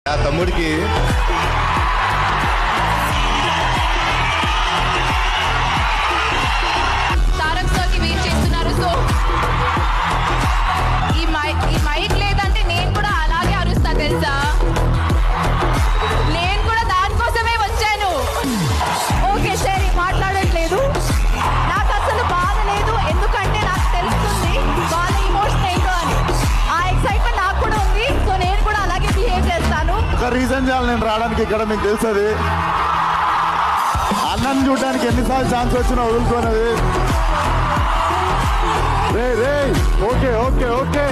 ఆ తమ్ముడికి తారక్ సార్కి వెయిట్ చేస్తున్నారు. సో ఈ మైక్ లేదంటే నేను కూడా అలాగే అరుస్తా తెలుసా. నేను కూడా దానికోసమే వచ్చాను. ఓకే సరే మాట్లాడట్లేదు, నాకు అసలు బాధ లేదు, ఎందుకంటే నాకు తెలుస్తుంది వాళ్ళ ఇమోషన్ ఏంటో అని. ఆ ఎక్సైట్మెంట్ నాకు కూడా ఉంది. సో నేను కూడా అలాగే బిహేవ్ చేస్తాను. ఒక రీజన్ చాలు నేను రావడానికి. ఇక్కడ మీకు తెలుస్తుంది అన్నని చూడడానికి ఎన్నిసార్లు ఛాన్స్ వచ్చినా వదులుకోనది. రే రే ఓకే ఓకే ఓకే